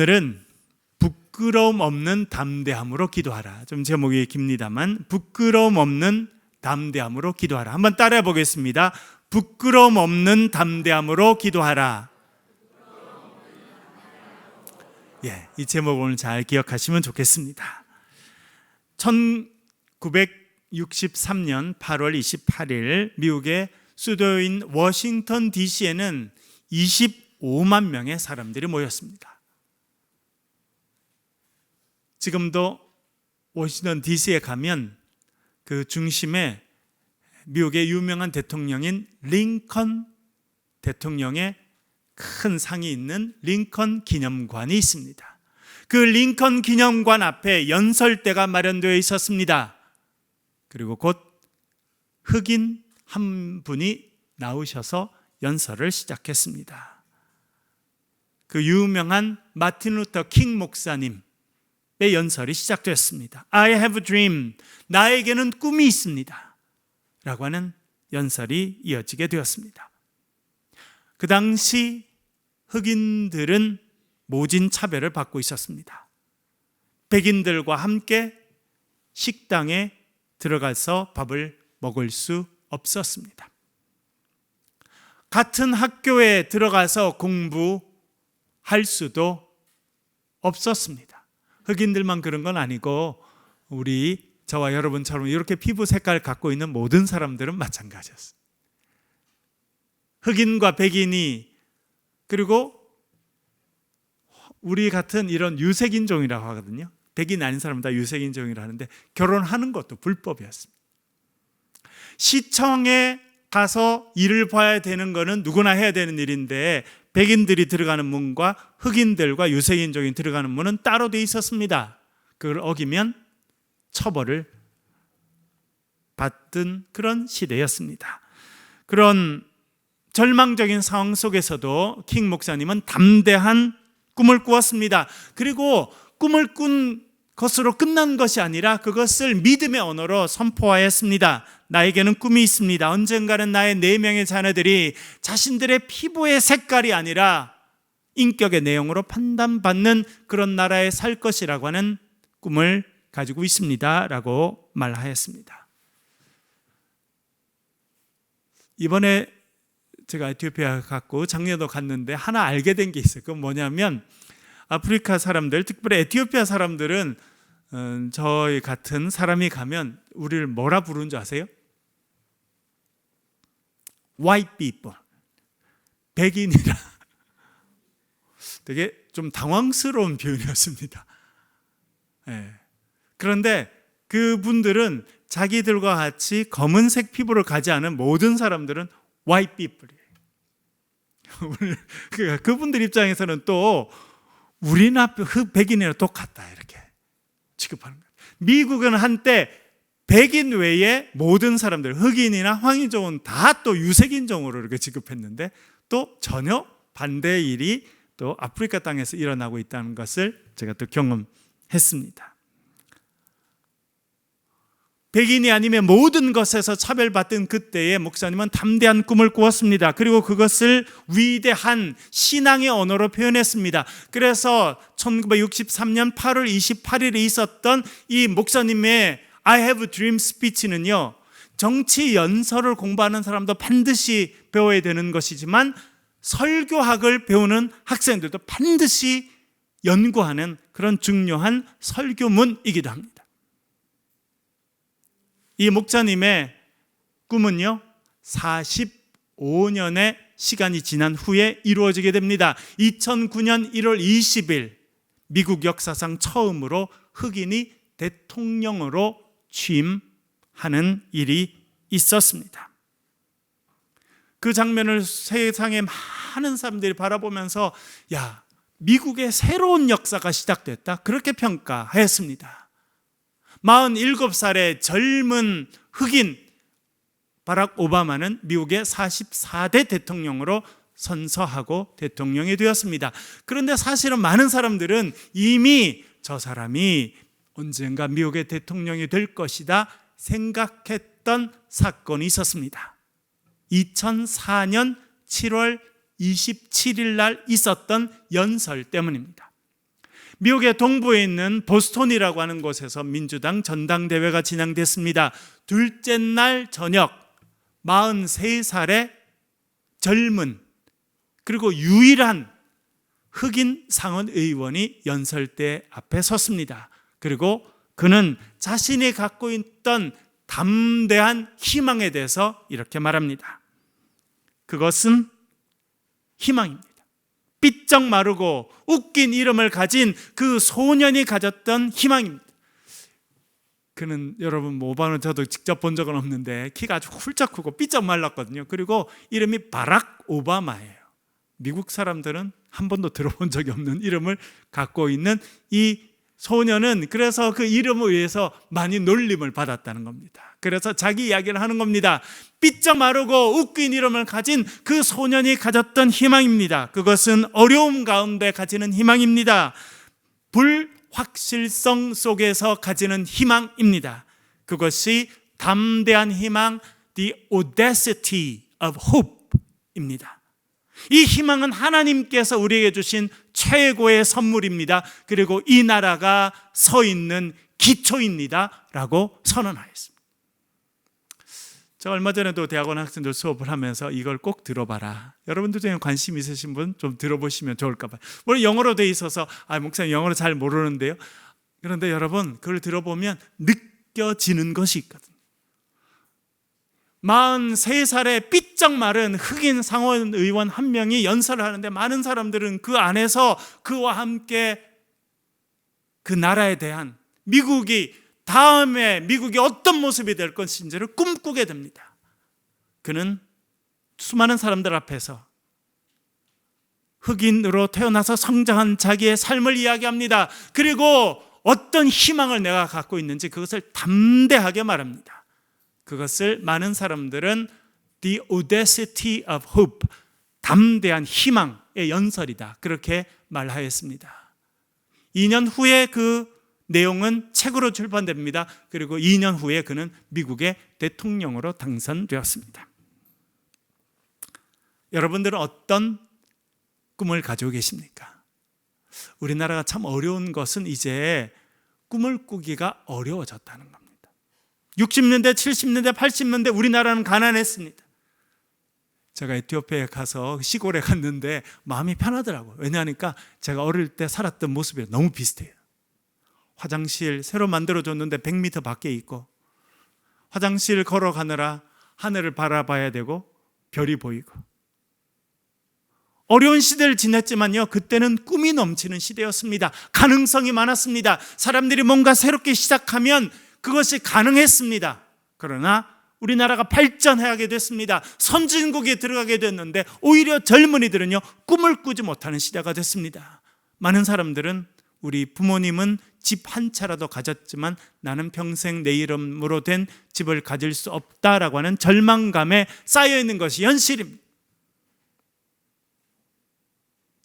오늘은 부끄러움 없는 담대함으로 기도하라. 좀 제목이 깁니다만 부끄러움 없는 담대함으로 기도하라. 한번 따라해 보겠습니다. 부끄러움 없는 담대함으로 기도하라. 예, 이 제목 오늘 잘 기억하시면 좋겠습니다. 1963년 8월 28일 미국의 수도인 워싱턴 DC에는 25만 명의 사람들이 모였습니다. 지금도 워싱턴 DC에 가면 그 중심에 미국의 유명한 대통령인 링컨 대통령의 큰 상이 있는 링컨 기념관이 있습니다. 그 링컨 기념관 앞에 연설대가 마련되어 있었습니다. 그리고 곧 흑인 한 분이 나오셔서 연설을 시작했습니다. 그 유명한 마틴 루터 킹 목사님의 연설이 시작됐습니다. I have a dream. 나에게는 꿈이 있습니다. 라고 하는 연설이 이어지게 되었습니다. 그 당시 흑인들은 모진 차별을 받고 있었습니다. 백인들과 함께 식당에 들어가서 밥을 먹을 수 없었습니다. 같은 학교에 들어가서 공부할 수도 없었습니다. 흑인들만 그런 건 아니고 우리 저와 여러분처럼 이렇게 피부 색깔을 갖고 있는 모든 사람들은 마찬가지였어요. 흑인과 백인이 그리고 우리 같은 이런 유색인종이라고 하거든요. 백인 아닌 사람은 다 유색인종이라고 하는데 결혼하는 것도 불법이었습니다. 시청에 가서 일을 봐야 되는 거는 누구나 해야 되는 일인데 백인들이 들어가는 문과 흑인들과 유색인종이 들어가는 문은 따로 돼 있었습니다. 그걸 어기면 처벌을 받던 그런 시대였습니다. 그런 절망적인 상황 속에서도 킹 목사님은 담대한 꿈을 꾸었습니다. 그리고 꿈을 꾼 것으로 끝난 것이 아니라 그것을 믿음의 언어로 선포하였습니다. 나에게는 꿈이 있습니다. 언젠가는 나의 4명의 자녀들이 자신들의 피부의 색깔이 아니라 인격의 내용으로 판단받는 그런 나라에 살 것이라고 하는 꿈을 가지고 있습니다. 라고 말하였습니다. 이번에 제가 에티오피아 갔고 작년에도 갔는데 하나 알게 된 게 있어요. 그건 뭐냐면 아프리카 사람들, 특별히 에티오피아 사람들은 저희 같은 사람이 가면 우리를 뭐라 부르는 줄 아세요? White people, 백인이라. 되게 좀 당황스러운 표현이었습니다. 네. 그런데 그분들은 자기들과 같이 검은색 피부를 가지 않은 모든 사람들은 white people이에요. 그분들 입장에서는 또 우리나 백인이랑 똑같다 이렇게 취급하는 거예요. 미국은 한때 백인 외에 모든 사람들, 흑인이나 황인종은 다 또 유색인종으로 이렇게 취급했는데 또 전혀 반대의 일이 또 아프리카 땅에서 일어나고 있다는 것을 제가 또 경험했습니다. 백인이 아니면 모든 것에서 차별받던 그때에 목사님은 담대한 꿈을 꾸었습니다. 그리고 그것을 위대한 신앙의 언어로 표현했습니다. 그래서 1963년 8월 28일에 있었던 이 목사님의 I have a dream 스피치는요, 정치 연설을 공부하는 사람도 반드시 배워야 되는 것이지만 설교학을 배우는 학생들도 반드시 연구하는 그런 중요한 설교문이기도 합니다. 이 목사님의 꿈은요, 45년의 시간이 지난 후에 이루어지게 됩니다. 2009년 1월 20일 미국 역사상 처음으로 흑인이 대통령으로 취임하는 일이 있었습니다. 그 장면을 세상의 많은 사람들이 바라보면서 야, 미국의 새로운 역사가 시작됐다, 그렇게 평가했습니다. 47살의 젊은 흑인 바락 오바마는 미국의 44대 대통령으로 선서하고 대통령이 되었습니다. 그런데 사실은 많은 사람들은 이미 저 사람이 언젠가 미국의 대통령이 될 것이다 생각했던 사건이 있었습니다. 2004년 7월 27일 날 있었던 연설 때문입니다. 미국의 동부에 있는 보스턴이라고 하는 곳에서 민주당 전당대회가 진행됐습니다. 둘째 날 저녁 43살의 젊은 그리고 유일한 흑인 상원 의원이 연설대 앞에 섰습니다. 그리고 그는 자신이 갖고 있던 담대한 희망에 대해서 이렇게 말합니다. 그것은 희망입니다. 삐쩍 마르고 웃긴 이름을 가진 그 소년이 가졌던 희망입니다. 그는 여러분 모바는 저도 직접 본 적은 없는데 키가 아주 훌쩍 크고 삐쩍 말랐거든요. 그리고 이름이 바락 오바마예요. 미국 사람들은 한 번도 들어본 적이 없는 이름을 갖고 있는 이 소년은 그래서 그 이름을 위해서 많이 놀림을 받았다는 겁니다. 그래서 자기 이야기를 하는 겁니다. 삐쩍 마르고 웃긴 이름을 가진 그 소년이 가졌던 희망입니다. 그것은 어려움 가운데 가지는 희망입니다. 불확실성 속에서 가지는 희망입니다. 그것이 담대한 희망, the audacity of hope입니다. 이 희망은 하나님께서 우리에게 주신 최고의 선물입니다. 그리고 이 나라가 서 있는 기초입니다 라고 선언하였습니다. 제가 얼마 전에도 대학원 학생들 수업을 하면서 이걸 꼭 들어봐라, 여러분들 중에 관심 있으신 분 좀 들어보시면 좋을까 봐요. 물론 영어로 돼 있어서 목사님 영어를 잘 모르는데요, 그런데 여러분 그걸 들어보면 느껴지는 것이 있거든요. 43살의 삐쩍 마른 흑인 상원 의원 한 명이 연설을 하는데 많은 사람들은 그 안에서 그와 함께 그 나라에 대한 다음에 미국이 어떤 모습이 될 것인지를 꿈꾸게 됩니다. 그는 수많은 사람들 앞에서 흑인으로 태어나서 성장한 자기의 삶을 이야기합니다. 그리고 어떤 희망을 내가 갖고 있는지 그것을 담대하게 말합니다. 그것을 많은 사람들은 the audacity of hope, 담대한 희망의 연설이다, 그렇게 말하였습니다. 2년 후에 그 내용은 책으로 출판됩니다. 그리고 2년 후에 그는 미국의 대통령으로 당선되었습니다. 여러분들은 어떤 꿈을 가지고 계십니까? 우리나라가 참 어려운 것은 이제 꿈을 꾸기가 어려워졌다는 겁니다. 60년대, 70년대, 80년대 우리나라는 가난했습니다. 제가 에티오피아에 가서 시골에 갔는데 마음이 편하더라고요. 왜냐하니까 제가 어릴 때 살았던 모습이 너무 비슷해요. 화장실 새로 만들어줬는데 100m 밖에 있고, 화장실 걸어가느라 하늘을 바라봐야 되고 별이 보이고, 어려운 시대를 지냈지만요, 그때는 꿈이 넘치는 시대였습니다. 가능성이 많았습니다. 사람들이 뭔가 새롭게 시작하면 그것이 가능했습니다. 그러나 우리나라가 발전하게 됐습니다. 선진국에 들어가게 됐는데 오히려 젊은이들은요, 꿈을 꾸지 못하는 시대가 됐습니다. 많은 사람들은 우리 부모님은 집 한 채라도 가졌지만 나는 평생 내 이름으로 된 집을 가질 수 없다라고 하는 절망감에 쌓여 있는 것이 현실입니다.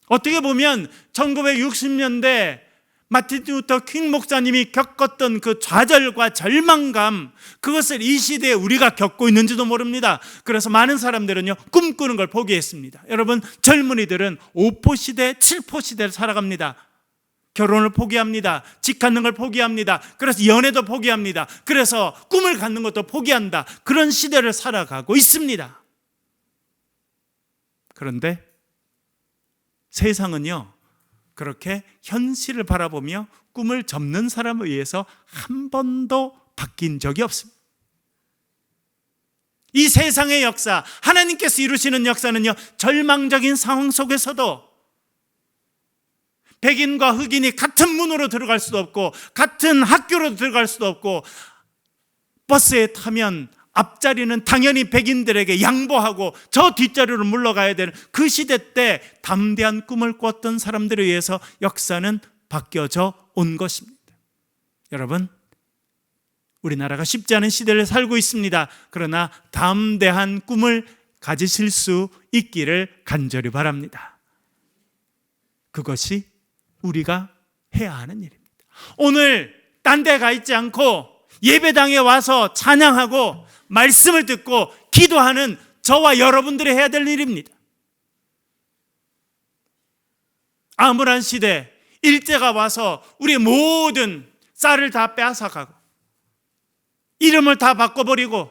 어떻게 보면 1960년대 마틴 루터 킹 목사님이 겪었던 그 좌절과 절망감, 그것을 이 시대에 우리가 겪고 있는지도 모릅니다. 그래서 많은 사람들은요, 꿈꾸는 걸 포기했습니다. 여러분, 젊은이들은 5포 시대, 7포 시대를 살아갑니다. 결혼을 포기합니다. 집 갖는 걸 포기합니다. 그래서 연애도 포기합니다. 그래서 꿈을 갖는 것도 포기한다. 그런 시대를 살아가고 있습니다. 그런데 세상은요, 그렇게 현실을 바라보며 꿈을 접는 사람에 의해서 한 번도 바뀐 적이 없습니다. 이 세상의 역사, 하나님께서 이루시는 역사는요, 절망적인 상황 속에서도 백인과 흑인이 같은 문으로 들어갈 수도 없고, 같은 학교로 들어갈 수도 없고, 버스에 타면 앞자리는 당연히 백인들에게 양보하고 저 뒷자리로 물러가야 되는 그 시대 때 담대한 꿈을 꿨던 사람들에 의해서 역사는 바뀌어져 온 것입니다. 여러분, 우리나라가 쉽지 않은 시대를 살고 있습니다. 그러나 담대한 꿈을 가지실 수 있기를 간절히 바랍니다. 그것이 우리가 해야 하는 일입니다. 오늘 딴 데 가 있지 않고 예배당에 와서 찬양하고 말씀을 듣고 기도하는 저와 여러분들이 해야 될 일입니다. 암울한 시대, 일제가 와서 우리 모든 쌀을 다 빼앗아가고 이름을 다 바꿔버리고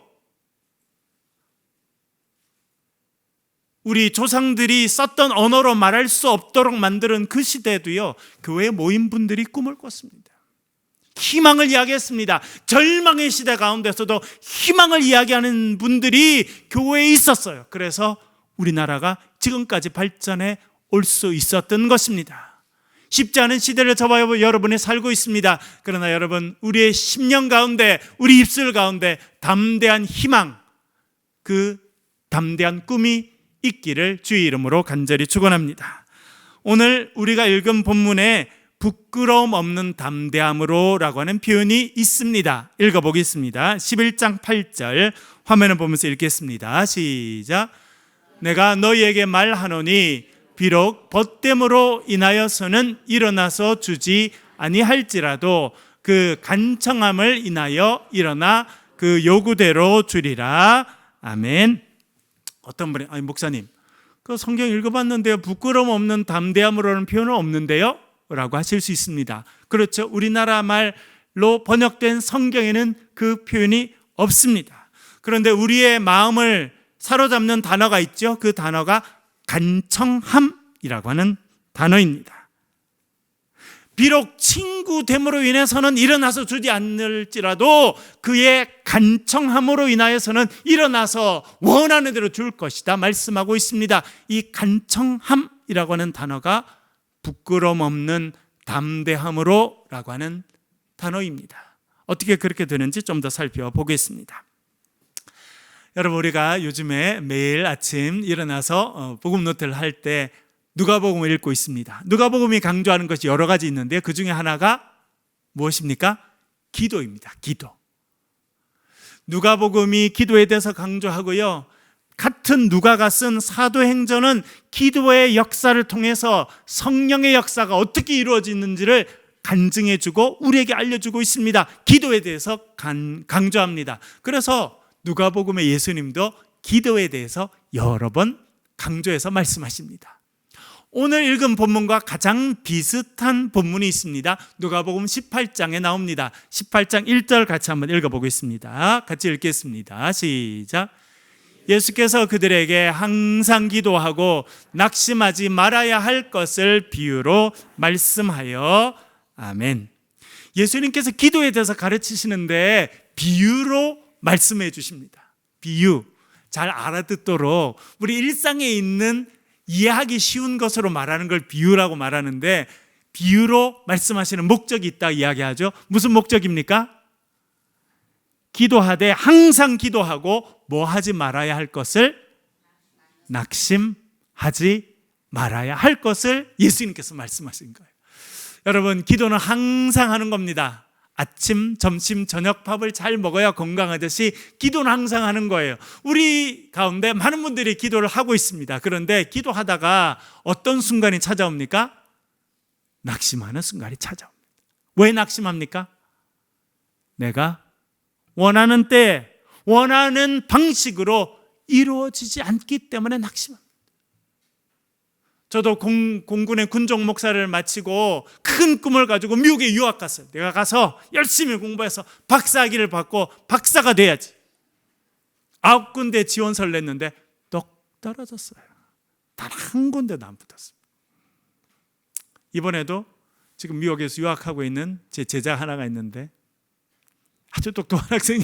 우리 조상들이 썼던 언어로 말할 수 없도록 만드는 그 시대에도요, 교회 모임분들이 꿈을 꿨습니다. 희망을 이야기했습니다. 절망의 시대 가운데서도 희망을 이야기하는 분들이 교회에 있었어요. 그래서 우리나라가 지금까지 발전해 올 수 있었던 것입니다. 쉽지 않은 시대를 저와 여러분이 살고 있습니다. 그러나 여러분, 우리의 심령 가운데, 우리 입술 가운데 담대한 희망, 그 담대한 꿈이 있기를 주의 이름으로 간절히 축원합니다. 오늘 우리가 읽은 본문에 부끄러움 없는 담대함으로 라고 하는 표현이 있습니다. 읽어보겠습니다. 11장 8절 화면을 보면서 읽겠습니다. 시작. 내가 너희에게 말하노니 비록 벗됨으로 인하여서는 일어나서 주지 아니할지라도 그 간청함을 인하여 일어나 그 요구대로 주리라. 아멘. 어떤 분이 목사님, 그 성경 읽어봤는데요, 부끄러움 없는 담대함으로는 표현은 없는데요? 라고 하실 수 있습니다. 그렇죠. 우리나라 말로 번역된 성경에는 그 표현이 없습니다. 그런데 우리의 마음을 사로잡는 단어가 있죠. 그 단어가 간청함이라고 하는 단어입니다. 비록 친구됨으로 인해서는 일어나서 주지 않을지라도 그의 간청함으로 인하여서는 일어나서 원하는 대로 줄 것이다 말씀하고 있습니다. 이 간청함이라고 하는 단어가 부끄러움 없는 담대함으로 라고 하는 단어입니다. 어떻게 그렇게 되는지 좀 더 살펴보겠습니다. 여러분, 우리가 요즘에 매일 아침 일어나서 복음 노트를 할 때 누가복음을 읽고 있습니다. 누가복음이 강조하는 것이 여러 가지 있는데 그 중에 하나가 무엇입니까? 기도입니다. 기도. 누가복음이 기도에 대해서 강조하고요, 같은 누가가 쓴 사도행전은 기도의 역사를 통해서 성령의 역사가 어떻게 이루어지는지를 간증해주고 우리에게 알려주고 있습니다. 기도에 대해서 강조합니다. 그래서 누가복음의 예수님도 기도에 대해서 여러 번 강조해서 말씀하십니다. 오늘 읽은 본문과 가장 비슷한 본문이 있습니다. 누가복음 18장에 나옵니다. 18장 1절 같이 한번 읽어보겠습니다. 같이 읽겠습니다. 시작. 예수께서 그들에게 항상 기도하고 낙심하지 말아야 할 것을 비유로 말씀하여. 아멘. 예수님께서 기도에 대해서 가르치시는데 비유로 말씀해 주십니다. 비유, 잘 알아듣도록 우리 일상에 있는 이해하기 쉬운 것으로 말하는 걸 비유라고 말하는데, 비유로 말씀하시는 목적이 있다 이야기하죠. 무슨 목적입니까? 기도하되 항상 기도하고 뭐 하지 말아야 할 것을, 낙심하지 말아야 할 것을 예수님께서 말씀하신 거예요. 여러분, 기도는 항상 하는 겁니다. 아침, 점심, 저녁 밥을 잘 먹어야 건강하듯이 기도는 항상 하는 거예요. 우리 가운데 많은 분들이 기도를 하고 있습니다. 그런데 기도하다가 어떤 순간이 찾아옵니까? 낙심하는 순간이 찾아옵니다. 왜 낙심합니까? 내가 원하는 때, 원하는 방식으로 이루어지지 않기 때문에 낙심합니다. 저도 공군의 군종 목사를 마치고 큰 꿈을 가지고 미국에 유학 갔어요. 내가 가서 열심히 공부해서 박사학위를 받고 박사가 돼야지. 9군데 지원서를 냈는데 똑 떨어졌어요. 단 한 군데도 안 붙었어요. 이번에도 지금 미국에서 유학하고 있는 제 제자 하나가 있는데 아주 똑똑한 학생이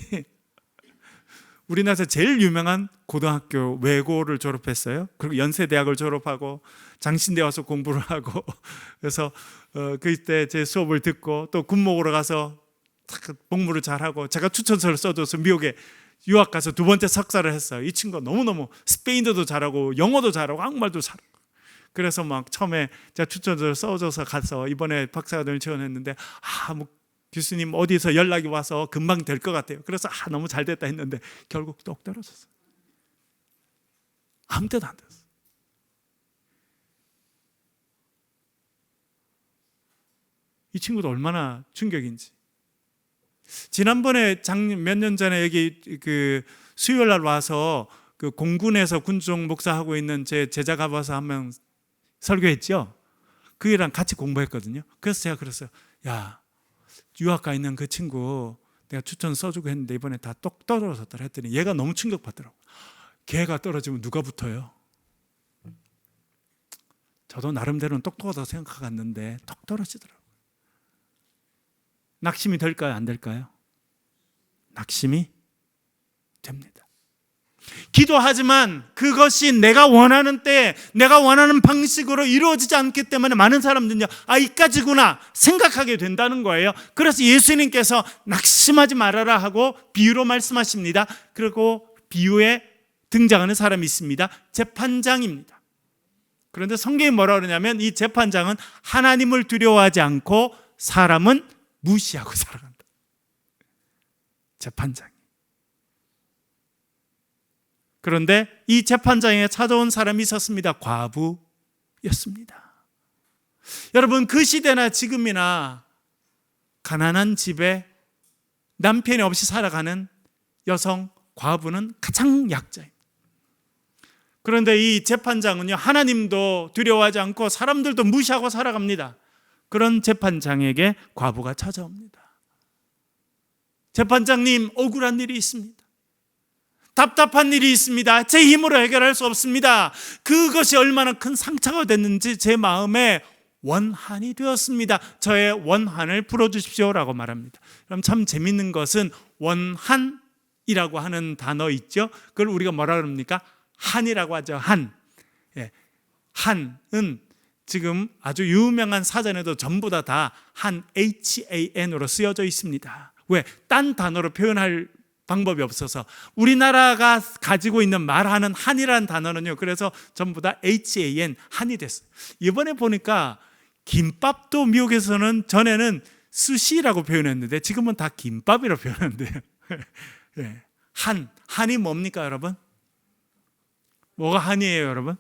우리나라에서 제일 유명한 고등학교 외고를 졸업했어요. 그리고 연세대학을 졸업하고 장신대 와서 공부를 하고, 그래서 그때 제 수업을 듣고 또 군목으로 가서 복무를 잘하고 제가 추천서를 써줘서 미국에 유학 가서 2번째 석사를 했어요. 이 친구가 너무너무 스페인어도 잘하고 영어도 잘하고 한국말도 잘하고, 그래서 막 처음에 제가 추천서를 써줘서 가서 이번에 박사과정을 지원했는데 뭐 교수님 어디서 연락이 와서 금방 될 것 같아요. 그래서 너무 잘 됐다 했는데 결국 똑 떨어졌어요. 아무 데도 안 됐어요. 이 친구도 얼마나 충격인지. 지난번에 몇 년 전에 여기 그 수요일 날 와서 그 공군에서 군종 목사하고 있는 제 제자가 와서 한 명 설교했죠. 그 애랑 같이 공부했거든요. 그래서 제가 그랬어요. 야, 유학 가 있는 그 친구 내가 추천 써주고 했는데 이번에 다 똑 떨어졌더라 했더니 얘가 너무 충격받더라고요. 걔가 떨어지면 누가 붙어요? 저도 나름대로는 똑똑하다고 생각했는데 똑 떨어지더라고요. 낙심이 될까요? 안 될까요? 낙심이 됩니다. 기도하지만 그것이 내가 원하는 때 내가 원하는 방식으로 이루어지지 않기 때문에 많은 사람들은요, 이까지구나 생각하게 된다는 거예요. 그래서 예수님께서 낙심하지 말아라 하고 비유로 말씀하십니다. 그리고 비유에 등장하는 사람이 있습니다. 재판장입니다. 그런데 성경이 뭐라 그러냐면 이 재판장은 하나님을 두려워하지 않고 사람은 무시하고 살아간다. 재판장. 그런데 이 재판장에 찾아온 사람이 있었습니다. 과부였습니다. 여러분, 그 시대나 지금이나 가난한 집에 남편이 없이 살아가는 여성 과부는 가장 약자입니다. 그런데 이 재판장은요, 하나님도 두려워하지 않고 사람들도 무시하고 살아갑니다. 그런 재판장에게 과부가 찾아옵니다. 재판장님, 억울한 일이 있습니다. 답답한 일이 있습니다. 제 힘으로 해결할 수 없습니다. 그것이 얼마나 큰 상처가 됐는지 제 마음에 원한이 되었습니다. 저의 원한을 풀어주십시오라고 말합니다. 그럼 참 재밌는 것은 원한이라고 하는 단어 있죠. 그걸 우리가 뭐라 그럽니까? 한이라고 하죠. 한. 한은 지금 아주 유명한 사전에도 전부 다 한 HAN으로 쓰여져 있습니다. 왜? 딴 단어로 표현할 방법이 없어서 우리나라가 가지고 있는 말하는 한이라는 단어는요, 그래서 전부 다 HAN, 한이 됐어요. 이번에 보니까 김밥도 미국에서는 전에는 스시라고 표현했는데 지금은 다 김밥이라고 표현하는데요. 한이 뭡니까 여러분? 뭐가 한이에요 여러분?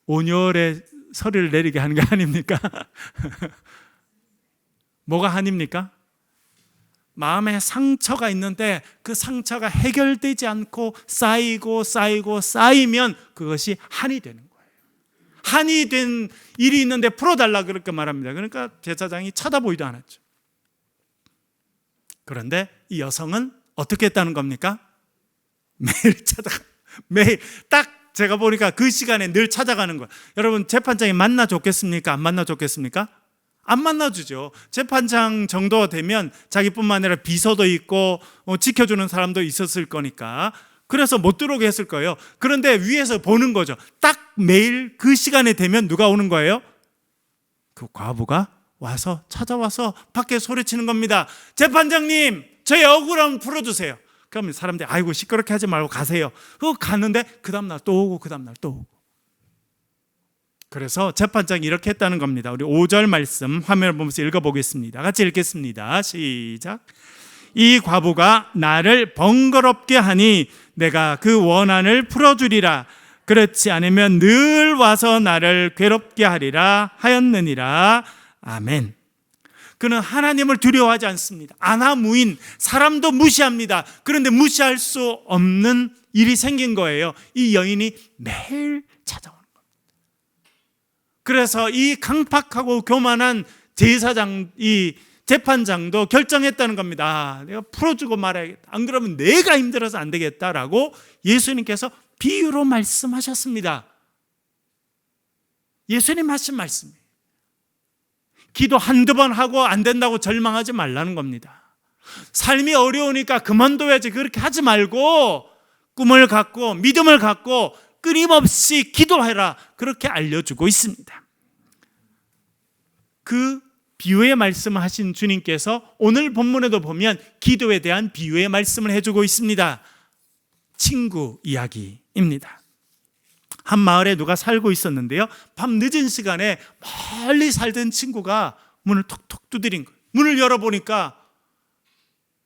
온열에 서리를 내리게 하는 게 한입니까? 뭐가 한입니까? 마음에 상처가 있는데 그 상처가 해결되지 않고 쌓이면 그것이 한이 되는 거예요. 한이 된 일이 있는데 풀어달라 그렇게 말합니다. 그러니까 제사장이 쳐다보지도 않았죠. 그런데 이 여성은 어떻게 했다는 겁니까? 매일 찾아가, 매일 딱 제가 보니까 그 시간에 늘 찾아가는 거예요. 여러분, 재판장이 만나 줬겠습니까? 안 만나 줬겠습니까? 안 만나주죠. 재판장 정도가 되면 자기뿐만 아니라 비서도 있고 지켜주는 사람도 있었을 거니까 그래서 못 들어오게 했을 거예요. 그런데 위에서 보는 거죠. 딱 매일 그 시간에 되면 누가 오는 거예요? 그 과부가 와서 찾아와서 밖에 소리치는 겁니다. 재판장님, 저의 억울함 풀어주세요. 그러면 사람들이 아이고 시끄럽게 하지 말고 가세요. 갔는데 그 다음날 또 오고 그 다음날 또 오고. 그래서 재판장이 이렇게 했다는 겁니다. 우리 5절 말씀 화면을 보면서 읽어보겠습니다. 같이 읽겠습니다. 시작. 이 과부가 나를 번거롭게 하니 내가 그 원한을 풀어주리라. 그렇지 않으면 늘 와서 나를 괴롭게 하리라 하였느니라. 아멘. 그는 하나님을 두려워하지 않습니다. 아나무인, 사람도 무시합니다. 그런데 무시할 수 없는 일이 생긴 거예요. 이 여인이 매일 찾아오는 겁니다. 그래서 이 강팍하고 교만한 제사장, 이 재판장도 결정했다는 겁니다. 내가 풀어주고 말아야겠다. 안 그러면 내가 힘들어서 안 되겠다라고 예수님께서 비유로 말씀하셨습니다. 예수님 하신 말씀이에요. 기도 한두 번 하고 안 된다고 절망하지 말라는 겁니다. 삶이 어려우니까 그만둬야지 그렇게 하지 말고 꿈을 갖고 믿음을 갖고 끊임없이 기도해라. 그렇게 알려주고 있습니다. 그 비유의 말씀을 하신 주님께서 오늘 본문에도 보면 기도에 대한 비유의 말씀을 해주고 있습니다. 친구 이야기입니다. 한 마을에 누가 살고 있었는데요, 밤 늦은 시간에 멀리 살던 친구가 문을 톡톡 두드린 거예요. 문을 열어보니까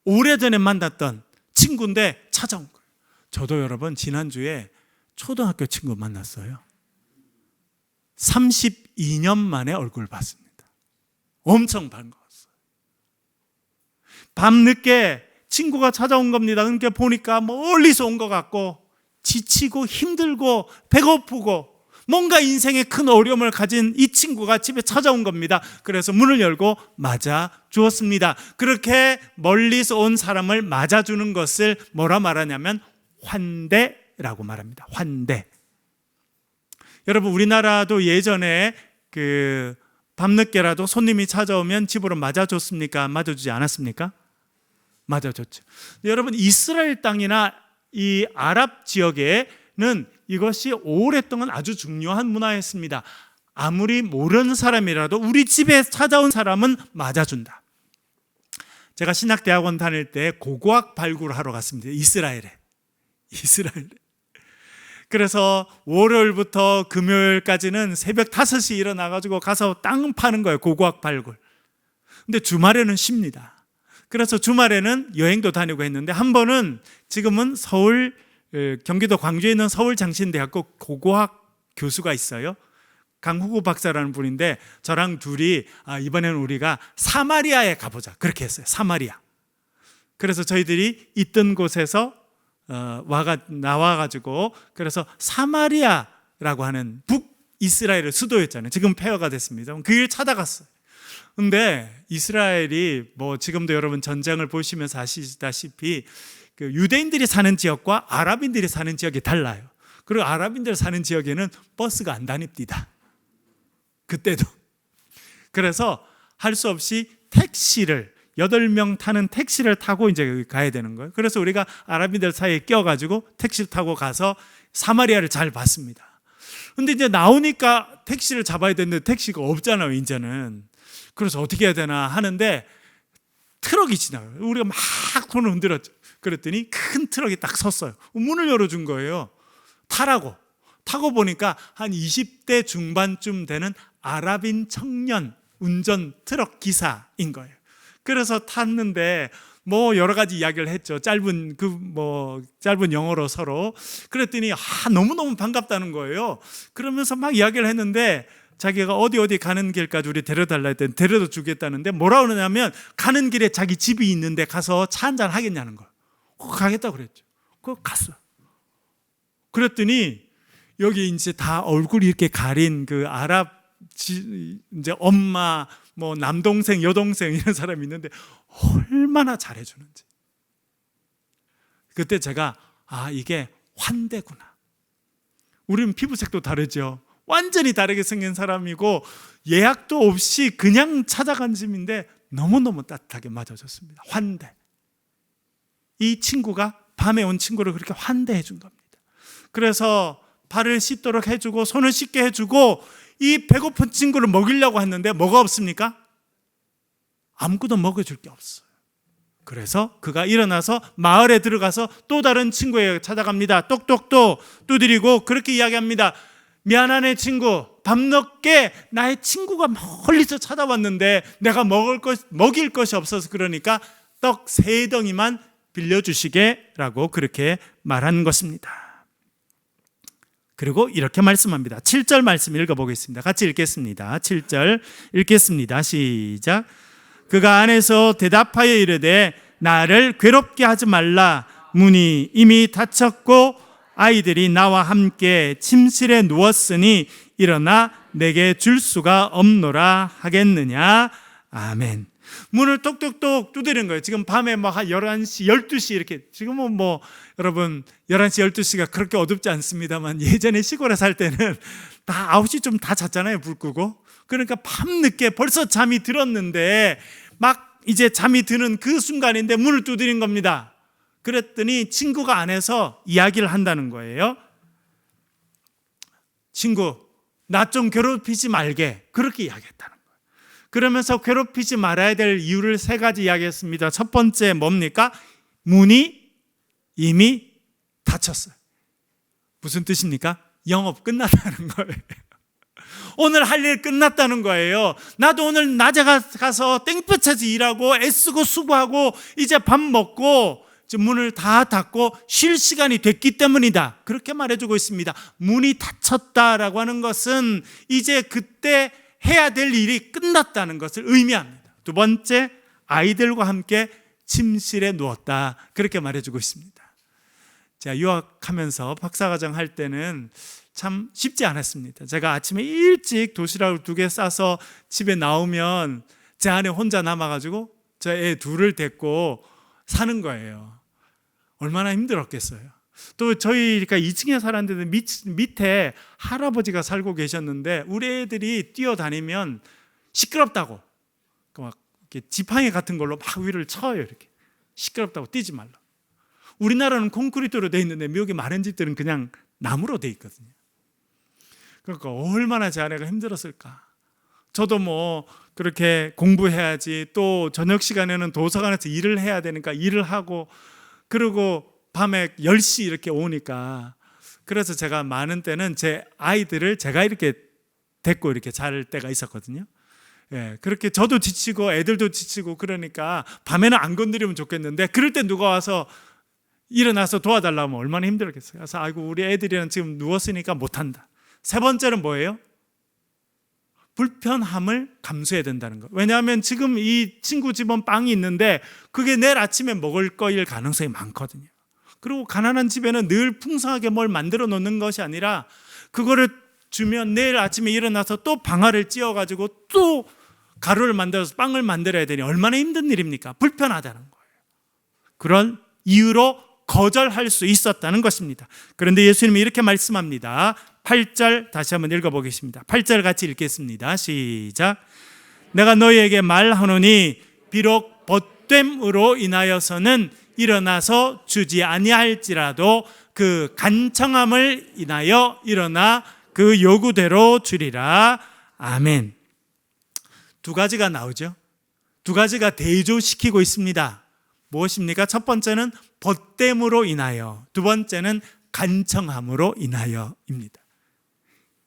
오래전에 만났던 친구인데 찾아온 거예요. 저도 여러분 지난주에 초등학교 친구 만났어요. 32년 만에 얼굴 봤습니다. 엄청 반가웠어요. 밤늦게 친구가 찾아온 겁니다. 그러니까 보니까 멀리서 온 것 같고 지치고 힘들고 배고프고 뭔가 인생에 큰 어려움을 가진 이 친구가 집에 찾아온 겁니다. 그래서 문을 열고 맞아 주었습니다. 그렇게 멀리서 온 사람을 맞아주는 것을 뭐라 말하냐면 환대라고 말합니다. 환대. 여러분, 우리나라도 예전에 밤늦게라도 손님이 찾아오면 집으로 맞아줬습니까? 맞아주지 않았습니까? 맞아줬죠. 여러분, 이스라엘 땅이나 이 아랍 지역에는 이것이 오랫동안 아주 중요한 문화였습니다. 아무리 모르는 사람이라도 우리 집에 찾아온 사람은 맞아준다. 제가 신학대학원 다닐 때 고고학 발굴하러 갔습니다. 이스라엘에. 그래서 월요일부터 금요일까지는 새벽 5시 일어나가지고 가서 땅 파는 거예요. 고고학 발굴. 근데 주말에는 쉽니다. 그래서 주말에는 여행도 다니고 했는데, 한 번은 지금은 경기도 광주에 있는 서울장신대학교 고고학 교수가 있어요. 강후구 박사라는 분인데, 저랑 둘이 이번에는 우리가 사마리아에 가보자 그렇게 했어요. 사마리아. 그래서 저희들이 있던 곳에서 나와가지고, 그래서 사마리아라고 하는 북이스라엘의 수도였잖아요. 지금 폐허가 됐습니다. 그 길 찾아갔어요. 근데 이스라엘이 지금도 여러분 전쟁을 보시면서 아시다시피 유대인들이 사는 지역과 아랍인들이 사는 지역이 달라요. 그리고 아랍인들 사는 지역에는 버스가 안 다닙니다. 그때도. 그래서 할 수 없이 8명 타는 택시를 타고 이제 가야 되는 거예요. 그래서 우리가 아랍인들 사이에 껴가지고 택시를 타고 가서 사마리아를 잘 봤습니다. 근데 이제 나오니까 택시를 잡아야 되는데 택시가 없잖아요, 이제는. 그래서 어떻게 해야 되나 하는데 트럭이 지나가요. 우리가 막 손을 흔들었죠. 그랬더니 큰 트럭이 딱 섰어요. 문을 열어준 거예요. 타라고. 타고 보니까 한 20대 중반쯤 되는 아랍인 청년 운전 트럭 기사인 거예요. 그래서 탔는데 여러 가지 이야기를 했죠. 짧은 영어로 서로. 그랬더니 너무너무 반갑다는 거예요. 그러면서 막 이야기를 했는데, 자기가 어디 가는 길까지 우리 데려달라 했더니 데려다 주겠다는데, 뭐라 그러냐면 가는 길에 자기 집이 있는데 가서 차 한잔 하겠냐는 거예요. 가겠다고 그랬죠. 그거 갔어요. 그랬더니 여기 이제 다 얼굴이 이렇게 가린 그 아랍 이제 엄마, 남동생, 여동생 이런 사람이 있는데 얼마나 잘해주는지. 그때 제가 이게 환대구나. 우리는 피부색도 다르죠. 완전히 다르게 생긴 사람이고 예약도 없이 그냥 찾아간 집인데 너무너무 따뜻하게 맞아줬습니다. 환대. 이 친구가 밤에 온 친구를 그렇게 환대해 준 겁니다. 그래서 발을 씻도록 해주고 손을 씻게 해주고, 이 배고픈 친구를 먹이려고 했는데 뭐가 없습니까? 아무것도 먹여줄 게 없어요. 그래서 그가 일어나서 마을에 들어가서 또 다른 친구에게 찾아갑니다. 똑똑똑 두드리고 그렇게 이야기합니다. 미안하네 친구, 밤늦게 나의 친구가 멀리서 찾아왔는데 내가 먹일 것이 없어서 그러니까 떡 3덩이만 빌려주시게 라고 그렇게 말한 것입니다. 그리고 이렇게 말씀합니다. 7절 말씀 읽어보겠습니다. 같이 읽겠습니다. 7절 읽겠습니다. 시작. 그가 안에서 대답하여 이르되 나를 괴롭게 하지 말라. 문이 이미 닫혔고 아이들이 나와 함께 침실에 누웠으니 일어나 내게 줄 수가 없노라 하겠느냐. 아멘. 문을 똑똑똑 두드리는 거예요. 지금 밤에 한 11시, 12시 이렇게. 지금은 여러분 11시, 12시가 그렇게 어둡지 않습니다만, 예전에 시골에 살 때는 다 9시쯤 다 잤잖아요, 불 끄고. 그러니까 밤늦게 벌써 잠이 들었는데 막 이제 잠이 드는 그 순간인데 문을 두드린 겁니다. 그랬더니 친구가 안에서 이야기를 한다는 거예요. 친구, 나 좀 괴롭히지 말게. 그렇게 이야기했다는 거예요. 그러면서 괴롭히지 말아야 될 이유를 3가지 이야기했습니다. 첫 번째 뭡니까? 문이 이미 닫혔어요. 무슨 뜻입니까? 영업 끝났다는 거예요. 오늘 할 일 끝났다는 거예요. 나도 오늘 낮에 가서 땡볕에서 일하고 애쓰고 수고하고 이제 밥 먹고 문을 다 닫고 쉴 시간이 됐기 때문이다. 그렇게 말해주고 있습니다. 문이 닫혔다라고 하는 것은 이제 그때 해야 될 일이 끝났다는 것을 의미합니다. 두 번째, 아이들과 함께 침실에 누웠다. 그렇게 말해주고 있습니다. 제가 유학하면서 박사과정 할 때는 참 쉽지 않았습니다. 제가 아침에 일찍 도시락을 2개 싸서 집에 나오면 제 안에 혼자 남아가지고 저 애 둘을 데리고 사는 거예요. 얼마나 힘들었겠어요. 또 저희가 2층에 살았는데 밑에 할아버지가 살고 계셨는데 우리 애들이 뛰어다니면 시끄럽다고 막 이렇게 지팡이 같은 걸로 막 위를 쳐요. 이렇게 시끄럽다고 뛰지 말라. 우리나라는 콘크리트로 돼 있는데 미국의 많은 집들은 그냥 나무로 돼 있거든요. 그러니까 얼마나 제 아내가 힘들었을까. 저도 뭐 그렇게 공부해야지, 또 저녁 시간에는 도서관에서 일을 해야 되니까 일을 하고, 그리고 밤에 10시 이렇게 오니까, 그래서 제가 많은 때는 제 아이들을 제가 이렇게 데리고 이렇게 잘 때가 있었거든요. 예, 그렇게 저도 지치고 애들도 지치고 그러니까 밤에는 안 건드리면 좋겠는데, 그럴 때 누가 와서 일어나서 도와달라고 하면 얼마나 힘들었겠어요. 그래서 아이고 우리 애들이랑 지금 누웠으니까 못한다. 3번째는 뭐예요? 불편함을 감수해야 된다는 거. 왜냐하면 지금 이 친구 집은 빵이 있는데 그게 내일 아침에 먹을 거일 가능성이 많거든요. 그리고 가난한 집에는 늘 풍성하게 뭘 만들어 놓는 것이 아니라 그거를 주면 내일 아침에 일어나서 또 방아를 찧어가지고 또 가루를 만들어서 빵을 만들어야 되니 얼마나 힘든 일입니까? 불편하다는 거예요. 그런 이유로 거절할 수 있었다는 것입니다. 그런데 예수님이 이렇게 말씀합니다. 8절 다시 한번 읽어보겠습니다. 8절 같이 읽겠습니다. 시작. 내가 너희에게 말하노니 비록 벗됨으로 인하여서는 일어나서 주지 아니할지라도 그 간청함을 인하여 일어나 그 요구대로 주리라. 아멘. 2가지가 나오죠. 2가지가 대조시키고 있습니다. 무엇입니까? 첫 번째는 벗됨으로 인하여, 2번째는 간청함으로 인하여입니다.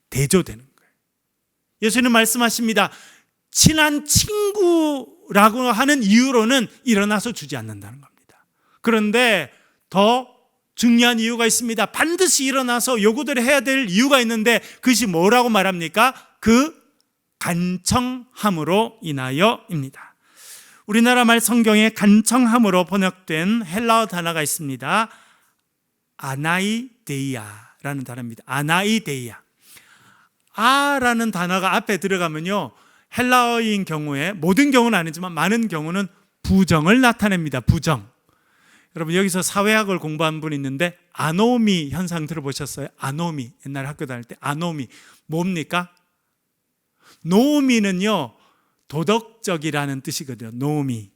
대조되는 거예요. 예수님 말씀하십니다. 친한 친구라고 하는 이유로는 일어나서 주지 않는다는 겁니다. 그런데 더 중요한 이유가 있습니다. 반드시 일어나서 요구들을 해야 될 이유가 있는데 그것이 뭐라고 말합니까? 그 간청함으로 인하여입니다. 우리나라 말 성경에 간청함으로 번역된 헬라어 단어가 있습니다. 아나이데이아라는 단어입니다. 아나이데이아. 아라는 단어가 앞에 들어가면요, 헬라어인 경우에, 모든 경우는 아니지만 많은 경우는 부정을 나타냅니다. 부정. 여러분 여기서 사회학을 공부한 분 있는데 아노미 현상 들어보셨어요? 아노미. 옛날에 학교 다닐 때 아노미. 뭡니까? 노미는요 도덕적이라는 뜻이거든요. 노미.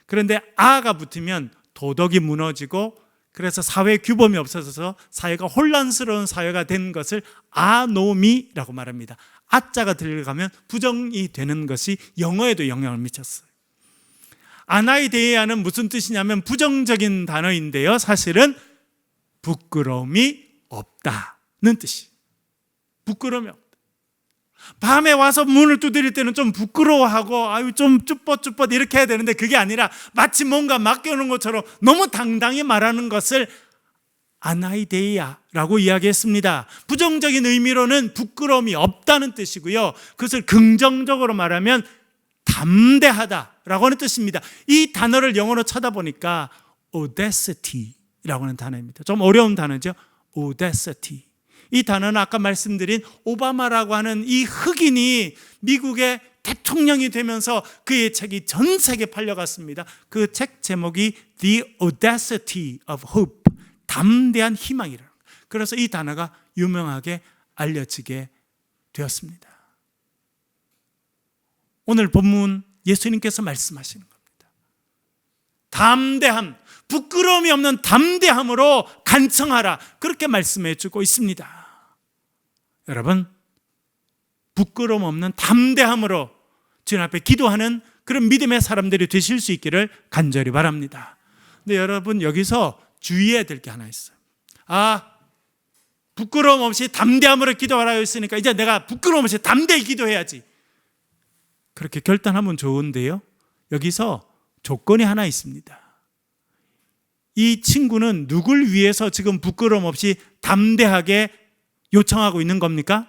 그런데 아가 붙으면 도덕이 무너지고, 그래서 사회 규범이 없어져서 사회가 혼란스러운 사회가 된 것을 아노미라고 말합니다. 아자가 들어가면 부정이 되는 것이 영어에도 영향을 미쳤어요. 아나이데이아는 무슨 뜻이냐면 부정적인 단어인데요, 사실은 부끄러움이 없다는 뜻이에요. 부끄러움이 없다. 밤에 와서 문을 두드릴 때는 좀 부끄러워하고 아유 좀 쭈뼛쭈뼛 이렇게 해야 되는데 그게 아니라 마치 뭔가 맡겨놓은 것처럼 너무 당당히 말하는 것을 아나이데이아라고 이야기했습니다. 부정적인 의미로는 부끄러움이 없다는 뜻이고요, 그것을 긍정적으로 말하면 담대하다라고 하는 뜻입니다. 이 단어를 영어로 찾아보니까 audacity라고 하는 단어입니다. 좀 어려운 단어죠. audacity. 이 단어는 아까 말씀드린 오바마라고 하는 이 흑인이 미국의 대통령이 되면서 그의 책이 전 세계에 팔려갔습니다. 그 책 제목이 The Audacity of Hope, 담대한 희망이라는 거예요. 그래서 이 단어가 유명하게 알려지게 되었습니다. 오늘 본문 예수님께서 말씀하시는 겁니다. 담대함, 부끄러움이 없는 담대함으로 간청하라, 그렇게 말씀해 주고 있습니다. 여러분, 부끄러움 없는 담대함으로 주님 앞에 기도하는 그런 믿음의 사람들이 되실 수 있기를 간절히 바랍니다. 근데 여러분 여기서 주의해야 될 게 하나 있어요. 부끄러움 없이 담대함으로 기도하라 했으니까 이제 내가 부끄러움 없이 담대히 기도해야지, 그렇게 결단하면 좋은데요, 여기서 조건이 하나 있습니다. 이 친구는 누굴 위해서 지금 부끄러움 없이 담대하게 요청하고 있는 겁니까?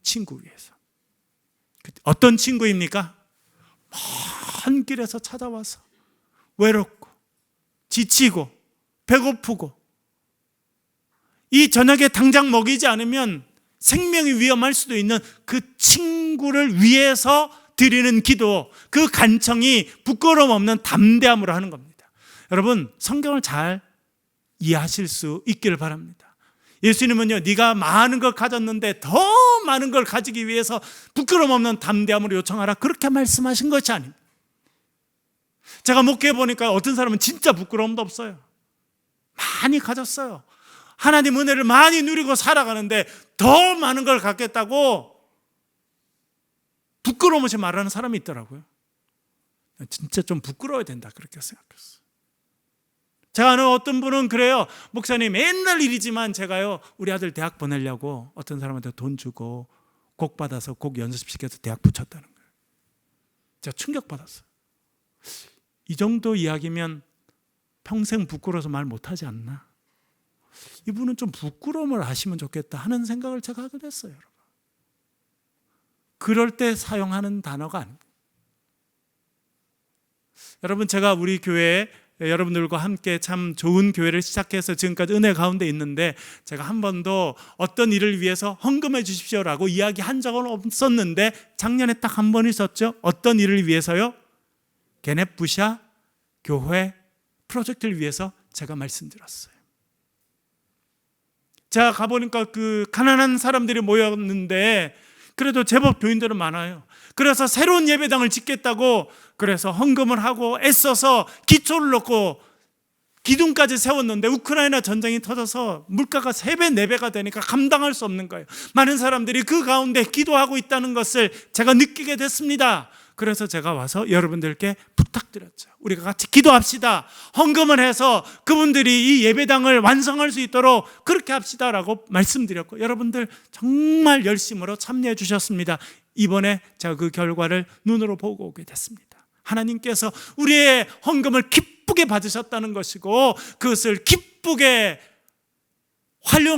친구 위해서. 어떤 친구입니까? 먼 길에서 찾아와서 외롭고 지치고 배고프고 이 저녁에 당장 먹이지 않으면 생명이 위험할 수도 있는 그 친구를 위해서 드리는 기도, 그 간청이 부끄러움 없는 담대함으로 하는 겁니다. 여러분, 성경을 잘 이해하실 수 있기를 바랍니다. 예수님은요, 네가 많은 걸 가졌는데 더 많은 걸 가지기 위해서 부끄러움 없는 담대함으로 요청하라, 그렇게 말씀하신 것이 아닙니다. 제가 목회해 보니까 어떤 사람은 진짜 부끄러움도 없어요. 많이 가졌어요. 하나님 은혜를 많이 누리고 살아가는데 더 많은 걸 갖겠다고 부끄러움 없이 말하는 사람이 있더라고요. 진짜 좀 부끄러워야 된다, 그렇게 생각했어요. 제가 아는 어떤 분은 그래요. 목사님, 맨날 일이지만 제가요, 우리 아들 대학 보내려고 어떤 사람한테 돈 주고 곡 받아서 곡 연습시켜서 대학 붙였다는 거예요. 제가 충격받았어요. 이 정도 이야기면 평생 부끄러워서 말 못하지 않나? 이분은 좀 부끄러움을 아시면 좋겠다 하는 생각을 제가 하게 됐어요. 여러분. 그럴 때 사용하는 단어가 아닙니다. 여러분, 제가 우리 교회에 여러분들과 함께 참 좋은 교회를 시작해서 지금까지 은혜 가운데 있는데, 제가 한 번도 어떤 일을 위해서 헌금해 주십시오라고 이야기한 적은 없었는데 작년에 딱 한 번 있었죠. 어떤 일을 위해서요? 게넷부샤 교회 프로젝트를 위해서 제가 말씀드렸어요. 제가 가보니까 그 가난한 사람들이 모였는데 그래도 제법 교인들은 많아요. 그래서 새로운 예배당을 짓겠다고 그래서 헌금을 하고 애써서 기초를 놓고 기둥까지 세웠는데 우크라이나 전쟁이 터져서 물가가 3배, 4배가 되니까 감당할 수 없는 거예요. 많은 사람들이 그 가운데 기도하고 있다는 것을 제가 느끼게 됐습니다. 그래서 제가 와서 여러분들께 부탁드렸죠. 우리가 같이 기도합시다. 헌금을 해서 그분들이 이 예배당을 완성할 수 있도록 그렇게 합시다라고 말씀드렸고, 여러분들 정말 열심으로 참여해 주셨습니다. 이번에 제가 그 결과를 눈으로 보고 오게 됐습니다. 하나님께서 우리의 헌금을 기쁘게 받으셨다는 것이고, 그것을 기쁘게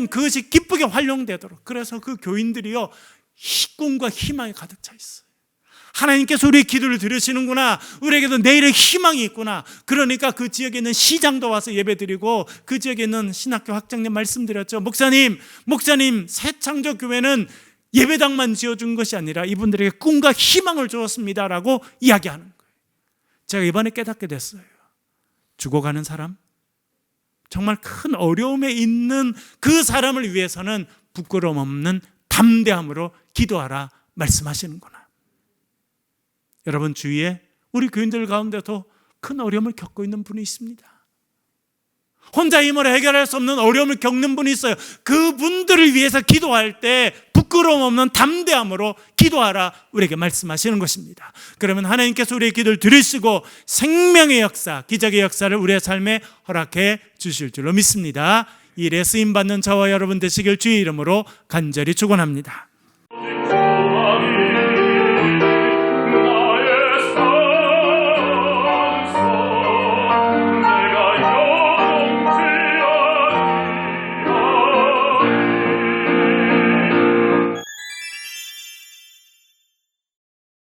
그것이 기쁘게 활용되도록, 그래서 그 교인들이요, 꿈과 희망이 가득 차 있어요. 하나님께서 우리의 기도를 들으시는구나, 우리에게도 내일의 희망이 있구나. 그러니까 그 지역에 있는 시장도 와서 예배드리고, 그 지역에 있는 신학교 학장님 말씀드렸죠. 목사님, 새창조교회는 예배당만 지어준 것이 아니라 이분들에게 꿈과 희망을 주었습니다라고 이야기하는 거예요. 제가 이번에 깨닫게 됐어요. 죽어가는 사람, 정말 큰 어려움에 있는 그 사람을 위해서는 부끄러움 없는 담대함으로 기도하라 말씀하시는구나. 여러분 주위에 우리 교인들 가운데도 큰 어려움을 겪고 있는 분이 있습니다. 혼자 힘으로 해결할 수 없는 어려움을 겪는 분이 있어요. 그분들을 위해서 기도할 때 부끄러움 없는 담대함으로 기도하라 우리에게 말씀하시는 것입니다. 그러면 하나님께서 우리의 기도를 들으시고 생명의 역사, 기적의 역사를 우리의 삶에 허락해 주실 줄로 믿습니다. 이 일에 쓰임받는 저와 여러분 되시길 주의 이름으로 간절히 축원합니다.